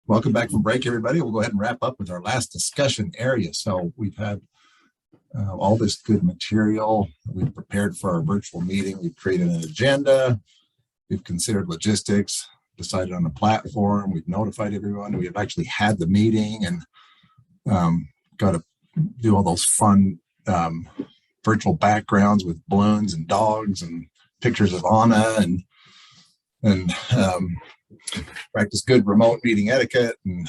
Welcome back from break, everybody. We'll go ahead and wrap up with our last discussion area. So we've had all this good material. We've prepared for our virtual meeting. We've created an agenda. We've considered logistics, decided on a platform. We've notified everyone. We've actually had the meeting and got to do all those fun virtual backgrounds with balloons and dogs and pictures of Anna and practice good remote meeting etiquette and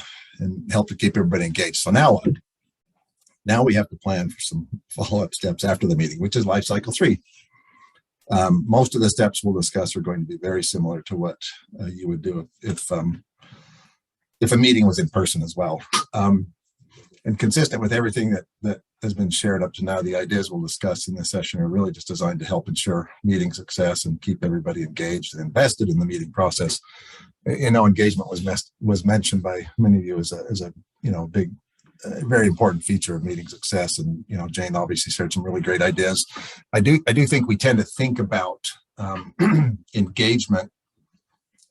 help to keep everybody engaged. So now what? Now we have to plan for some follow-up steps after the meeting, which is life cycle 3. Most of the steps we'll discuss are going to be very similar to what you would do if a meeting was in person as well. And consistent with everything that has been shared up to now, the ideas we'll discuss in this session are really just designed to help ensure meeting success and keep everybody engaged and invested in the meeting process. You know, engagement was mentioned by many of you as a big, very important feature of meeting success. And Jane obviously shared some really great ideas. I do think we tend to think about engagement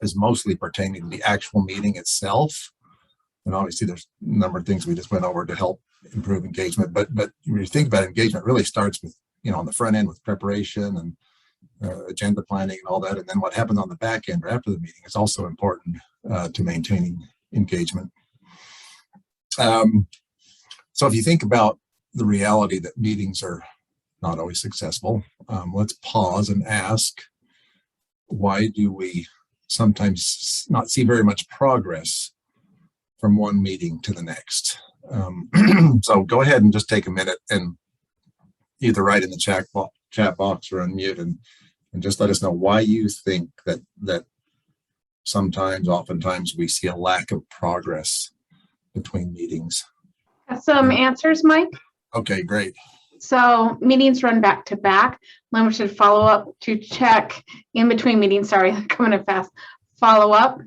as mostly pertaining to the actual meeting itself. And obviously there's a number of things we just went over to help improve engagement. But when you think about engagement, it really starts with, on the front end with preparation and agenda planning and all that. And then what happens on the back end or after the meeting is also important to maintaining engagement. So if you think about the reality that meetings are not always successful, let's pause and ask, why do we sometimes not see very much progress from one meeting to the next? So go ahead and just take a minute and either write in the chat box or unmute and just let us know why you think that oftentimes we see a lack of progress between meetings. Some answers, Mike. Okay, great. So meetings run back to back. Limited follow-up to check in between meetings. Sorry, coming in fast. Follow-up.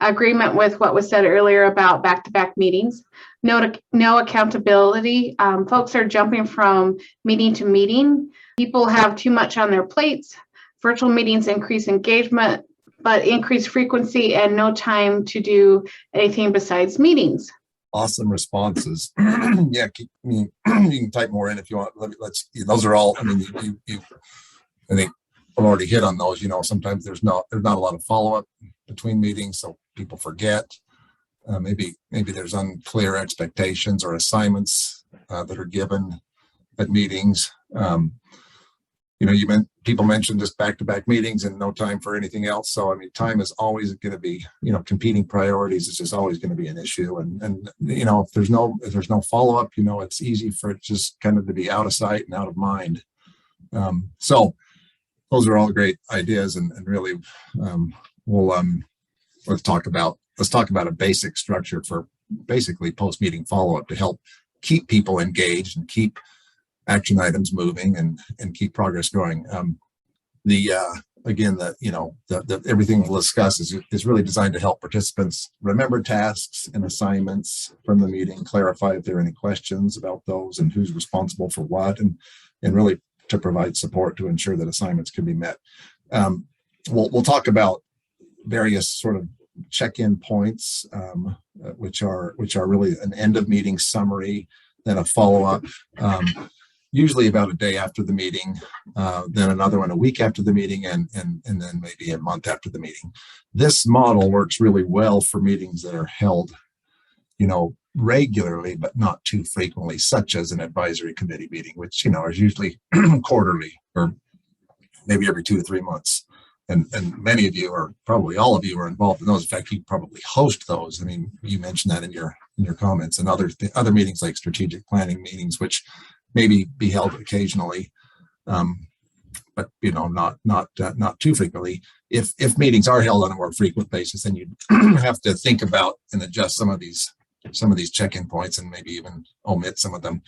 Agreement with what was said earlier about back-to-back meetings. No accountability. Folks are jumping from meeting to meeting. People have too much on their plates. Virtual meetings increase engagement, but increase frequency and no time to do anything besides meetings. Awesome responses. Yeah, you can type more in if you want. Those are all. I mean, I think I've already hit on those. Sometimes there's not a lot of follow-up between meetings, so people forget. Maybe there's unclear expectations or assignments that are given at meetings. People mentioned just back-to-back meetings and no time for anything else. So, I mean, time is always going to be, competing priorities is just always going to be an issue. And if there's no follow-up, it's easy for it just kind of to be out of sight and out of mind. So those are all great ideas. And really, let's talk about a basic structure for basically post-meeting follow-up to help keep people engaged and keep action items moving and keep progress going. Everything we'll discuss is really designed to help participants remember tasks and assignments from the meeting, clarify if there are any questions about those and who's responsible for what, and really to provide support to ensure that assignments can be met. We'll talk about various sort of check-in points, which are really an end of meeting summary, then a follow-up. Usually about a day after the meeting, then another one a week after the meeting, and then maybe a month after the meeting. This model works really well for meetings that are held, regularly, but not too frequently, such as an advisory committee meeting, which, is usually quarterly or maybe every 2 to 3 months. And many of you, or probably all of you, are involved in those. In fact, you probably host those. I mean, you mentioned that in your comments, and other meetings like strategic planning meetings, which maybe be held occasionally, but not too frequently. If meetings are held on a more frequent basis, then you have to think about and adjust some of these check-in points and maybe even omit some of them.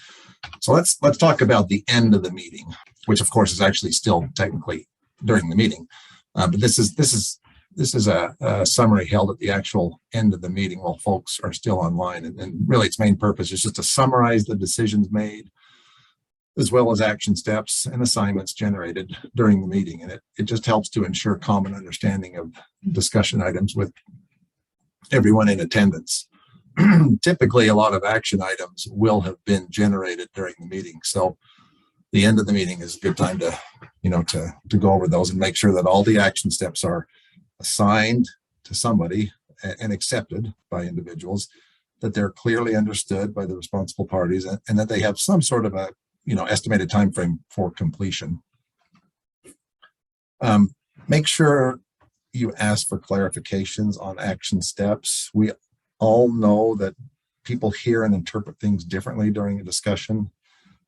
So let's talk about the end of the meeting, which of course is actually still technically during the meeting, but this is a summary held at the actual end of the meeting while folks are still online, and really its main purpose is just to summarize the decisions made, as well as action steps and assignments generated during the meeting. And it just helps to ensure common understanding of discussion items with everyone in attendance. typically a lot of action items will have been generated during the meeting. So the end of the meeting is a good time to, to go over those and make sure that all the action steps are assigned to somebody and accepted by individuals, that they're clearly understood by the responsible parties, and that they have some sort of a, estimated time frame for completion. Make sure you ask for clarifications on action steps. We all know that people hear and interpret things differently during a discussion,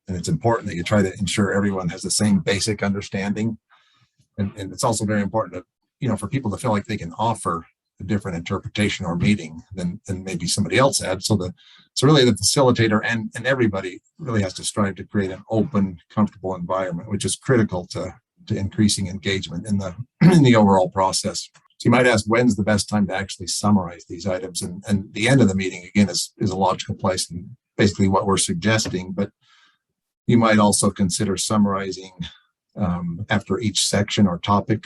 and it's important that you try to ensure everyone has the same basic understanding. And it's also very important to, for people to feel like they can offer a different interpretation or meaning than maybe somebody else had. So really the facilitator and everybody really has to strive to create an open, comfortable environment, which is critical to increasing engagement in the overall process. So you might ask, when's the best time to actually summarize these items? And the end of the meeting, again, is a logical place, and basically what we're suggesting. But you might also consider summarizing after each section or topic,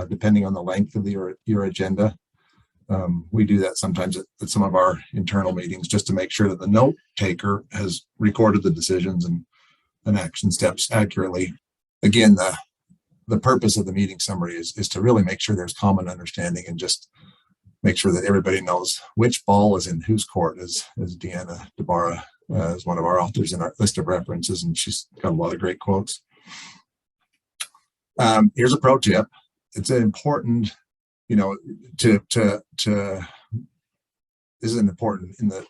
depending on the length of your agenda. We do that sometimes at some of our internal meetings, just to make sure that the note taker has recorded the decisions and action steps accurately. Again, the purpose of the meeting summary is to really make sure there's common understanding, and just make sure that everybody knows which ball is in whose court, as Deanna DeBarra is one of our authors in our list of references, and she's got a lot of great quotes. Here's a pro tip. It's important, this is important in the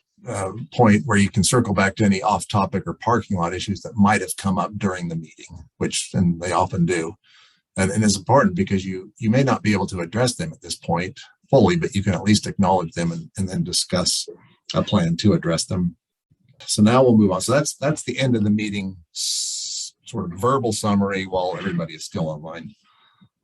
point where you can circle back to any off-topic or parking lot issues that might have come up during the meeting, and they often do. And it's important because you may not be able to address them at this point fully, but you can at least acknowledge them and then discuss a plan to address them. So now we'll move on. So that's the end of the meeting sort of verbal summary while everybody is still online.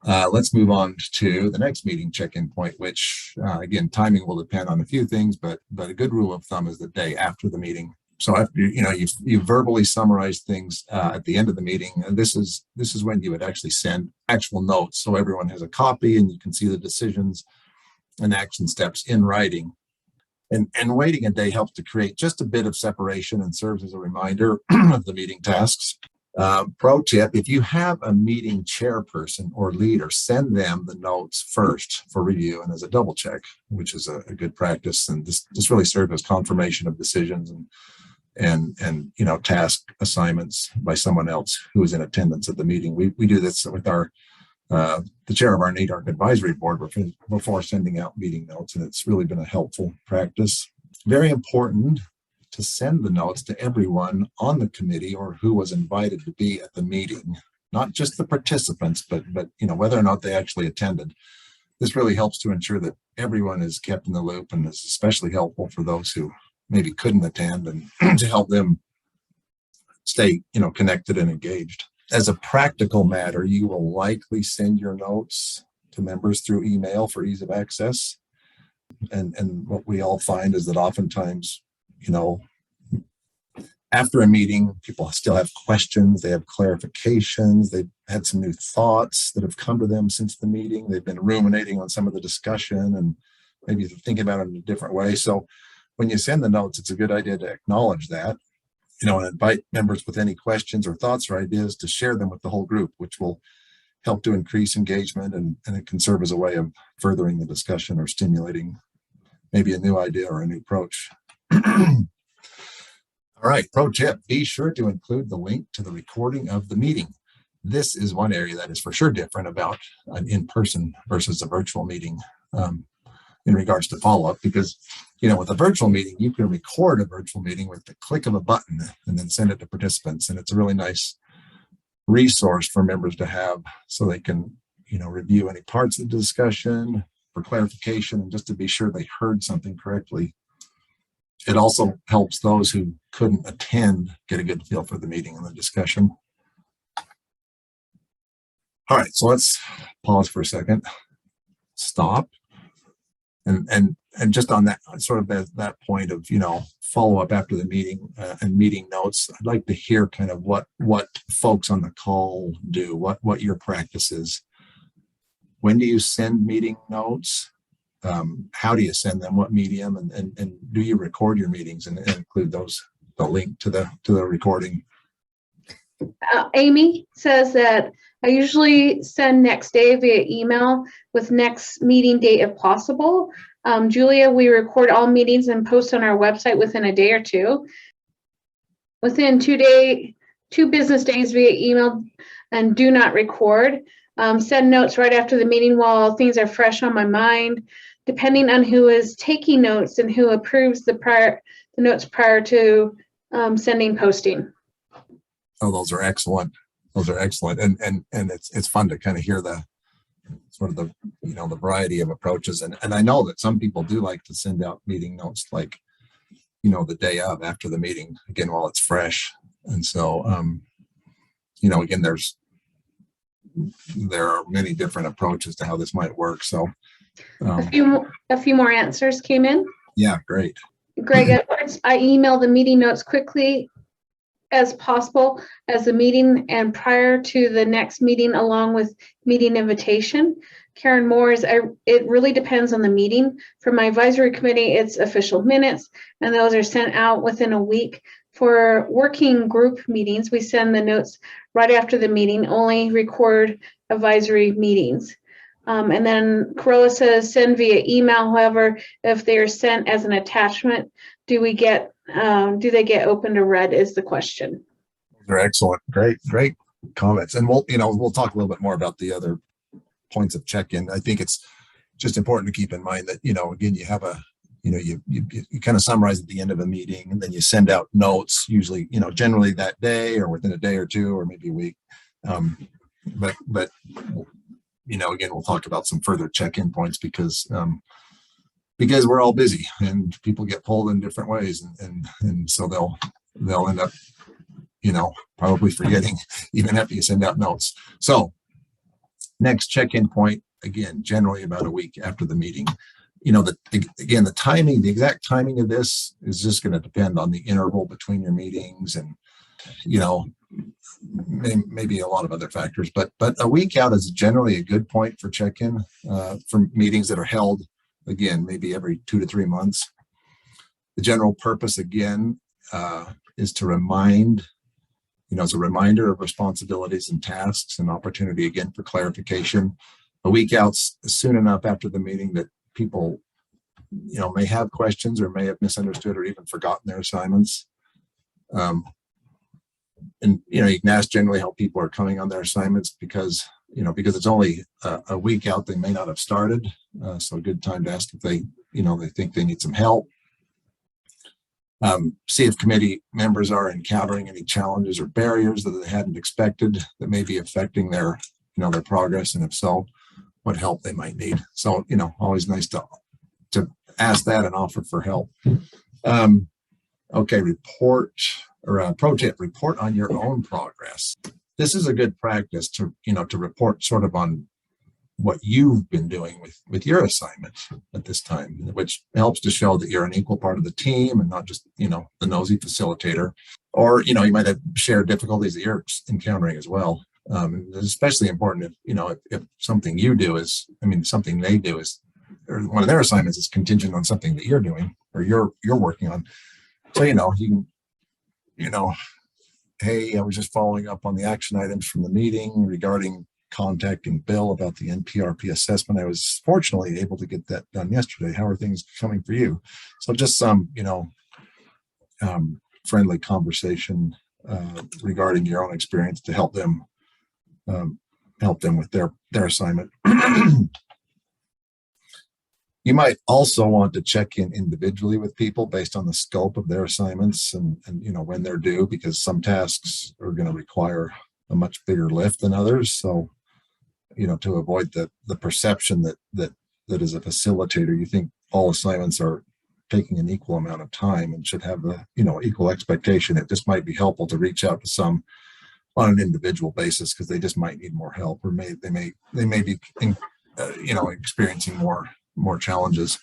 Let's move on to the next meeting check-in point, which again, timing will depend on a few things, but a good rule of thumb is the day after the meeting. So after you verbally summarize things at the end of the meeting, and this is when you would actually send actual notes, so everyone has a copy and you can see the decisions and action steps in writing. And waiting a day helps to create just a bit of separation and serves as a reminder of the meeting tasks. Pro tip: if you have a meeting chairperson or leader, send them the notes first for review and as a double check, which is a good practice. And this really serves as confirmation of decisions and task assignments by someone else who is in attendance at the meeting. We do this with the chair of our NEDARC advisory board before sending out meeting notes, and it's really been a helpful practice. Very important to send the notes to everyone on the committee or who was invited to be at the meeting, not just the participants, but whether or not they actually attended. This really helps to ensure that everyone is kept in the loop, and is especially helpful for those who maybe couldn't attend, and to help them stay connected and engaged. As a practical matter, you will likely send your notes to members through email for ease of access. And what we all find is that oftentimes, after a meeting, people still have questions, they have clarifications, they've had some new thoughts that have come to them since the meeting. They've been ruminating on some of the discussion and maybe thinking about it in a different way. So when you send the notes, it's a good idea to acknowledge that, and invite members with any questions or thoughts or ideas to share them with the whole group, which will help to increase engagement, and it can serve as a way of furthering the discussion or stimulating maybe a new idea or a new approach. All right, pro tip: be sure to include the link to the recording of the meeting. This is one area that is for sure different about an in-person versus a virtual meeting in regards to follow-up, because with a virtual meeting, you can record a virtual meeting with the click of a button and then send it to participants, and it's a really nice resource for members to have, so they can review any parts of the discussion for clarification and just to be sure they heard something correctly. It also helps those who couldn't attend get a good feel for the meeting and the discussion. All right, so let's pause for a second, stop, and just on that sort of that point of follow up after the meeting and meeting notes. I'd like to hear kind of what folks on the call do, what your practice is. When do you send meeting notes? How do you send them? What medium? And do you record your meetings and include the link to the recording? Amy says that I usually send next day via email with next meeting date if possible. Julia, we record all meetings and post on our website within a day or two. Within 2 business days via email, and do not record. Send notes right after the meeting while things are fresh on my mind, depending on who is taking notes and who approves the notes prior to sending posting. Oh, those are excellent. Those are excellent. And it's fun to kind of hear the sort of the variety of approaches. And I know that some people do like to send out meeting notes like, the day of after the meeting, again, while it's fresh. And so, again, there are many different approaches to how this might work. So a few more answers came in. Yeah, great. Greg Edwards, I email the meeting notes quickly as possible as the meeting and prior to the next meeting, along with meeting invitation. Karen Moore is, it really depends on the meeting. For my advisory committee, it's official minutes, and those are sent out within a week. For working group meetings, we send the notes right after the meeting, only record advisory meetings. And then Corolla says send via email. However, if they are sent as an attachment, do they get opened or read is the question. They're excellent. Great comments. And we'll talk a little bit more about the other points of check-in. I think it's just important to keep in mind that, again, you have you kind of summarize at the end of a meeting, and then you send out notes, usually, generally that day or within a day or two, or maybe a week. But again, we'll talk about some further check-in points because we're all busy and people get pulled in different ways. And so they'll end up, probably forgetting even after you send out notes. So next check-in point, again, generally about a week after the meeting. The timing, the exact timing of this is just going to depend on the interval between your meetings and, maybe a lot of other factors, but a week out is generally a good point for check-in for meetings that are held, again, maybe every 2 to 3 months. The general purpose, again, is to remind, as a reminder of responsibilities and tasks and opportunity, again, for clarification. A week out soon enough after the meeting that people, may have questions or may have misunderstood or even forgotten their assignments. And you can ask generally how people are coming on their assignments because it's only a week out, they may not have started. So a good time to ask if they think they need some help. See if committee members are encountering any challenges or barriers that they hadn't expected that may be affecting their progress, and if so, what help they might need. So always nice to ask that and offer for help. Okay, pro tip, report on your own progress. This is a good practice to report sort of on what you've been doing with your assignment at this time, which helps to show that you're an equal part of the team and not just, the nosy facilitator. Or, you might have shared difficulties that you're encountering as well. It's especially important if something you do something they do is, or one of their assignments is contingent on something that you're doing or you're working on. So, you can, hey, I was just following up on the action items from the meeting regarding contacting Bill about the NPRP assessment. I was fortunately able to get that done yesterday. How are things coming for you? So just some, friendly conversation regarding your own experience to help them with their assignment. You might also want to check in individually with people based on the scope of their assignments and when they're due, because some tasks are going to require a much bigger lift than others. So, to avoid the perception that as a facilitator, you think all assignments are taking an equal amount of time and should have a equal expectation. It just might be helpful to reach out to some on an individual basis because they just might need more help, or they may be experiencing more challenges.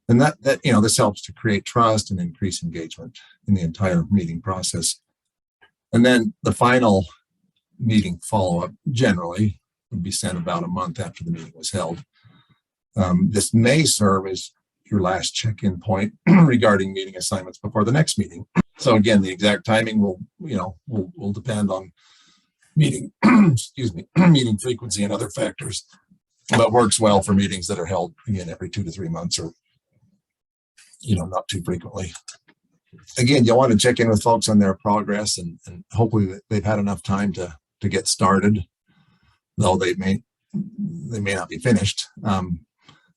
And that this helps to create trust and increase engagement in the entire meeting process. And then the final meeting follow-up generally would be sent about a month after the meeting was held. This may serve as your last check-in point regarding meeting assignments before the next meeting. So again, the exact timing will depend on meeting, excuse me, meeting frequency and other factors, but works well for meetings that are held again every 2 to 3 months, or not too frequently. Again, you'll want to check in with folks on their progress, and hopefully they've had enough time to get started, though they may not be finished.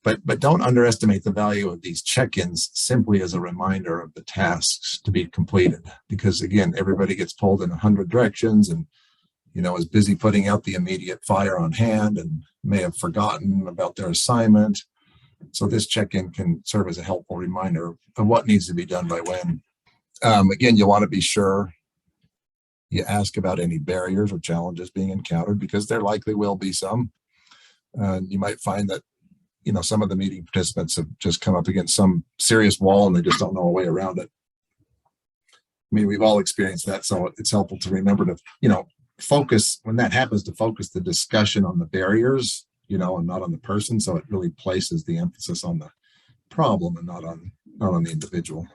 But don't underestimate the value of these check-ins simply as a reminder of the tasks to be completed, because again, everybody gets pulled in 100 directions and is busy putting out the immediate fire on hand and may have forgotten about their assignment. So this check-in can serve as a helpful reminder of what needs to be done by when. Again, you'll want to be sure you ask about any barriers or challenges being encountered, because there likely will be some. You might find that some of the meeting participants have just come up against some serious wall and they just don't know a way around it. I mean, we've all experienced that, so it's helpful to remember to focus when that happens, to focus the discussion on the barriers, and not on the person, so it really places the emphasis on the problem and not on the individual.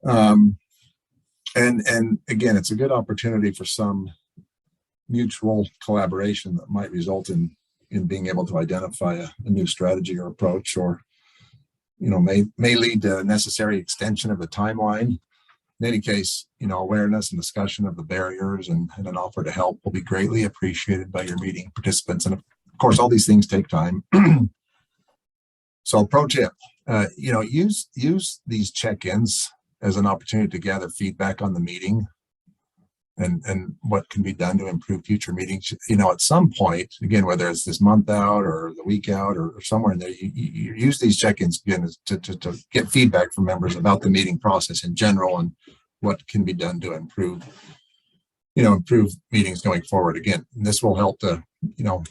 And again, it's a good opportunity for some mutual collaboration that might result in being able to identify a new strategy or approach, or may lead to a necessary extension of the timeline. In any case, awareness and discussion of the barriers and an offer to help will be greatly appreciated by your meeting participants. And of course, all these things take time. So pro tip, use these check-ins as an opportunity to gather feedback on the meeting and what can be done to improve future meetings. At some point, again, whether it's this month out or the week out or somewhere in there, you use these check-ins again to get feedback from members about the meeting process in general and what can be done to improve meetings going forward. Again, this will help to,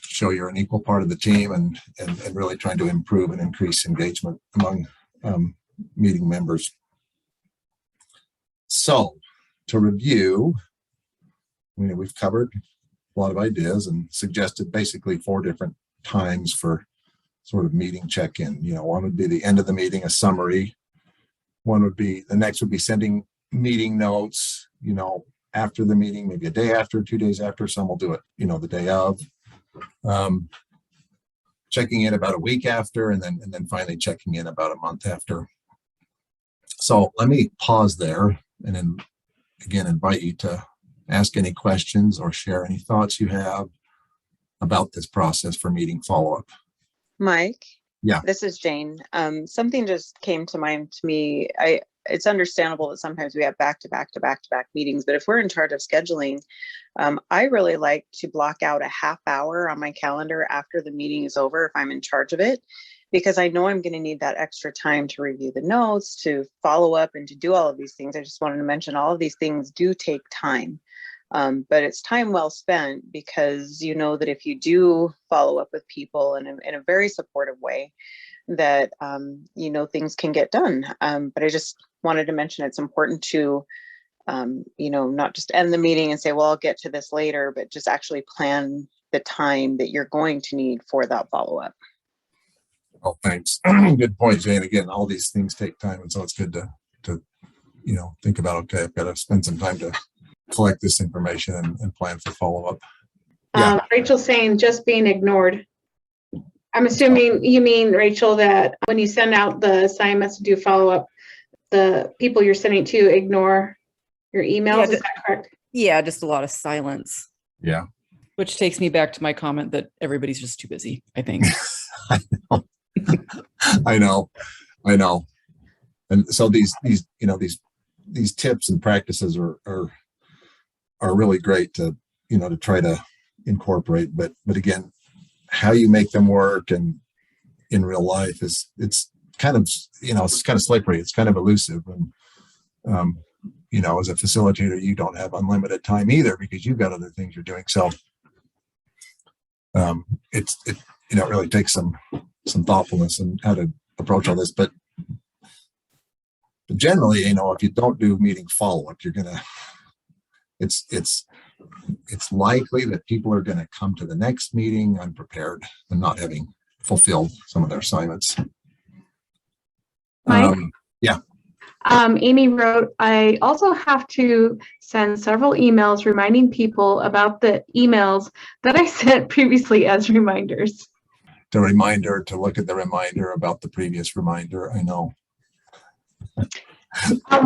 show you're an equal part of the team and really trying to improve and increase engagement among meeting members. So to review, we've covered a lot of ideas and suggested basically 4 different times for sort of meeting check-in. One would be the end of the meeting, a summary. The next would be sending meeting notes, after the meeting, maybe a day after, 2 days after. Some will do it, the day of. Checking in about a week after, and then finally checking in about a month after. So let me pause there and then again invite you to ask any questions or share any thoughts you have about this process for meeting follow-up. Mike? Yeah. This is Jane. Something just came to mind to me. It's understandable that sometimes we have back-to-back meetings, but if we're in charge of scheduling, I really like to block out a half hour on my calendar after the meeting is over if I'm in charge of it, because I know I'm going to need that extra time to review the notes, to follow up, and to do all of these things. I just wanted to mention all of these things do take time. But it's time well spent, because that if you do follow up with people in a very supportive way, that things can get done. But I just wanted to mention it's important to not just end the meeting and say, well, I'll get to this later, but just actually plan the time that you're going to need for that follow-up. Oh, thanks. Good point, Jane. Again, all these things take time, and so it's good to think about, okay, I've got to spend some time to collect this information and plan for follow-up. Yeah. Rachel's saying just being ignored. I'm assuming you mean, Rachel, that when you send out the assignments to do follow-up, the people you're sending to ignore your emails. Is that correct? Yeah, just a lot of silence. Yeah. Which takes me back to my comment that everybody's just too busy, I think. I know. And so these tips and practices are really great to try to incorporate, but again, how you make them work and in real life it's kind of slippery. It's kind of elusive, and as a facilitator, you don't have unlimited time either, because you've got other things you're doing. So it really takes some thoughtfulness in how to approach all this, but generally, if you don't do meeting follow-up, you're gonna it's it's likely that people are going to come to the next meeting unprepared and not having fulfilled some of their assignments. Mike? Yeah. Amy wrote, I also have to send several emails reminding people about the emails that I sent previously as reminders. The reminder to look at the reminder about the previous reminder. I know.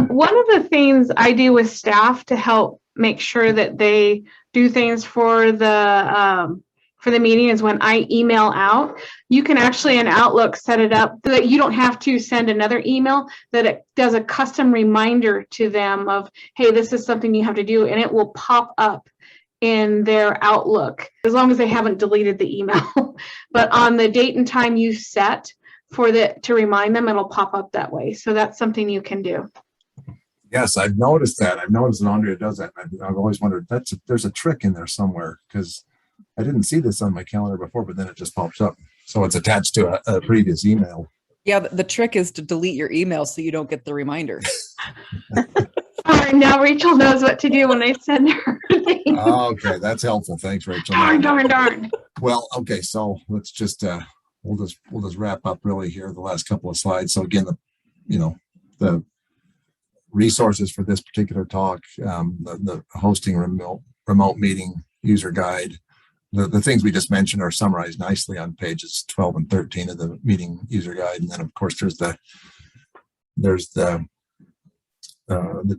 One of the things I do with staff to help make sure that they do things for the meeting is when I email out, you can actually in Outlook set it up so that you don't have to send another email, that it does a custom reminder to them of, hey, this is something you have to do, and it will pop up in their Outlook as long as they haven't deleted the email. But on the date and time you set for to remind them, it'll pop up that way. So that's something you can do. Yes, I've noticed that. I've noticed that Andrea does that. I've always wondered, there's a trick in there somewhere, because I didn't see this on my calendar before, but then it just pops up. So it's attached to a previous email. Yeah, the trick is to delete your email so you don't get the reminder. Now Rachel knows what to do when I send her things. Okay, that's helpful. Thanks, Rachel. Darn. Well, okay, so let's just we'll just wrap up really here the last couple of slides. So again, the resources for this particular talk, the hosting remote meeting user guide, the things we just mentioned are summarized nicely on pages 12 and 13 of the meeting user guide. And then of course there's the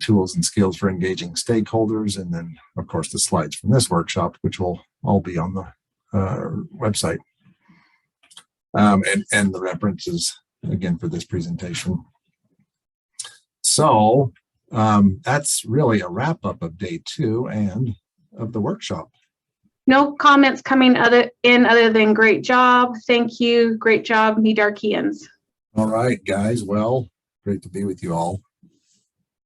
tools and skills for engaging stakeholders, and then of course the slides from this workshop, which will all be on the website, and the references again for this presentation. So that's really a wrap up of day 2 and of the workshop. No comments coming other than great job. Thank you. Great job, NEDARCians. All right, guys. Well, great to be with you all.